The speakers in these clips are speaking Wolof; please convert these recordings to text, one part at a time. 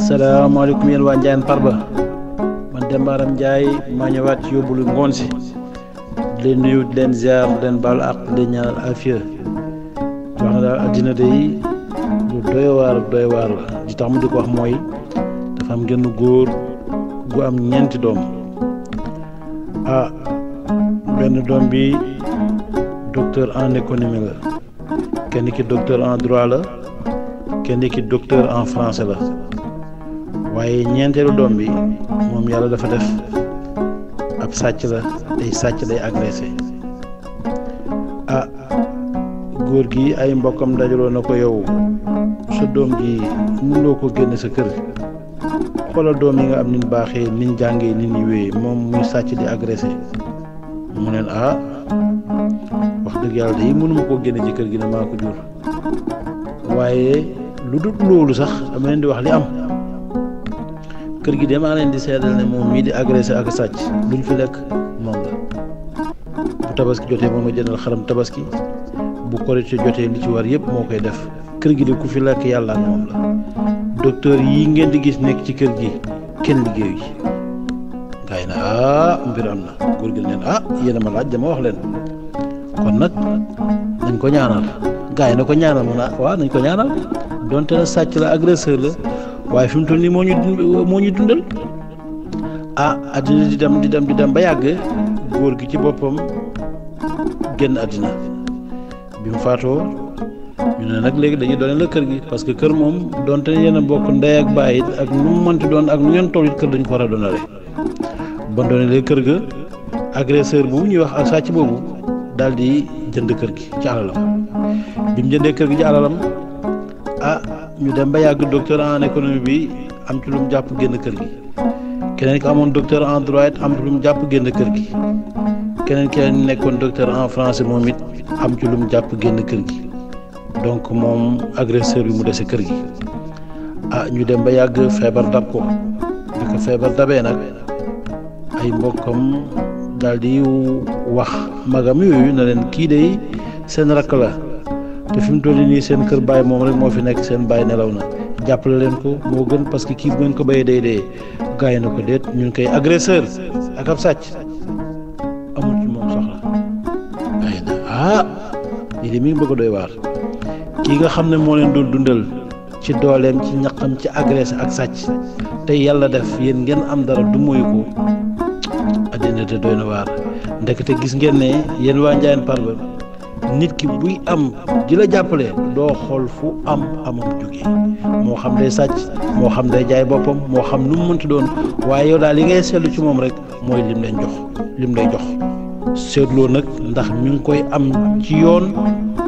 asalaamaaleykum yéen waa Ndiayène Farba man Demba Aram Ndiaye maa ñëwaat ci yóbbulu ngoon si di leen nuyu di leen ziar di leen baalu àq di leen ñaanal afiya wax na daal addina day lu doy waar la di tax mu di ko wax mooy dafa am genn góor gu am ñeenti doom benn doom bi docteur en économie la kenn ki docteur en droit la kenn ki docteur en français la waaye ñeenteelu doom bi moom yàlla dafa def ab sàcc la day sàcc day agressé góor gi ay mbokkam dajaloo na ko yow sa doom ji mënuloo ko génne sa kër xoolal doom yi nga am nin baaxee nin jàngee nin yiwee moom muy sàcc di agressé mu neen wax dëgg yàlla day mënuma koo génne ci kër gi ne maa ko jur waaye lu dul loolu sax dama leen di wax li am kër gi damaa leen di seedal ne moom mii di agressé ak sàcc luñ fi lekk moom la bu tabaski jotee moom a jëndal xaram tabaski bu korite jotee li ci war yëpp moo koy def kër gi de ku fi lekk yàlla ak moom la docteur yi ngeen di gis nekk ci kër gi kenn liggéeyu ci gaa yi na mbir am na góor gi leen yéen a ma laaj dama wax leen kon nag nañ ko ñaanal gaa yi na ko ñaanal mu waaw nañ ko ñaanal donte na sàcc la agresseur la waaye fi mu toll nii moo ñu dundal addina di dem ba yàgg góor gi ci boppam génn addina bi mu faatoo ñu ne nag léegi dañuy doone la kër gi parce que kër moom donte yéen a bokk ndey ak baay ak nu mu mënti doon ak nu ngeen toll it kër dañ ko war a doonale ba doone léegi kër ga agresseur boobu ñuy wax ak sàcc boobu daal di jënd kër gi ci alalam bi mu jëndee kër gi ci alalam ñu dem ba yàgg docteur en économie bi am ci lu mu jàpp génn kër gi keneen ki amoon docteur en droit am ci lu mu jàpp génn kër gi keneen ki nekkoon docteur en français moom it am ci lu mu jàpp génn kër gi donc moom agresseur bi mu dese kër gi ñu dem ba yàgg feebar dab ko bi ko feebar dabee nag ay mbokkam daal di wax magam yooyu na leen kii de seen rakk la te fi mu toll nii seen kër baay moom rek moo fi nekk seen baay nelaw na jàppale leen ko moo gën parce que kii bu ngeen ko béyee day dee gaay na ko déet ñun koy agresseur ak ab sàcc amul ci moom soxla gaay na lii de mi ngi bëgg a doy waar kii nga xam ne moo leen doon dundal ci dooleem ci ñaqam ci agressé ak sàcc te yàlla def yéen ngeen am dara du moyu ko addina te doy na waar ndekete gis ngeen ne yéen waa Ndiayène Farba nit ki buy am di la jàppale doo xool fu amam jógee moo xam day sàcc moo xam day jaay boppam moo xam nu mu mënti doon waaye yow daal li ngay seetlu ci moom rek mooy lim lay jox seetloo nag ndax mi ngi koy am ci yoon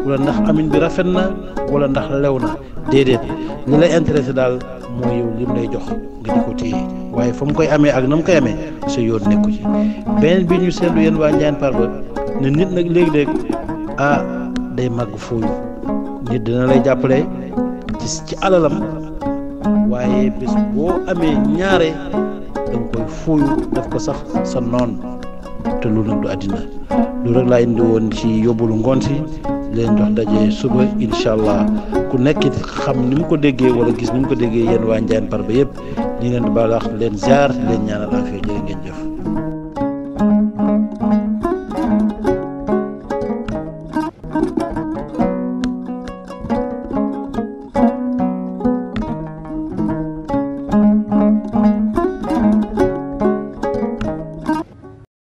wala ndax amin bi rafet na wala ndax lew na déedéet li lay intéressé daal mooy yow lim lay jox nga di ko téye waaye fa mu koy amee ak na mu koy amee sa yoon nekku ci beneen bi ñu seetlu yéen waa Ndiayène Farba ne nit nag léegi-léeg day màgg fooyu nit dina lay jàppale ci alalam waaye bés boo amee ñaare da nga koy fooyu def ko sax sa noon te loolu nag du àddina loolu rek laa indi woon ci yóbbulu ngoon si leen jox daje suba incha allah ku nekkit xam ni mu ko déggee wala gis ni mu ko déggee yéen waa Ndiayène Farba yëpp ñu ngi leen di baalaax leen ziar leen ñaanal affaire jërë ngeen jëf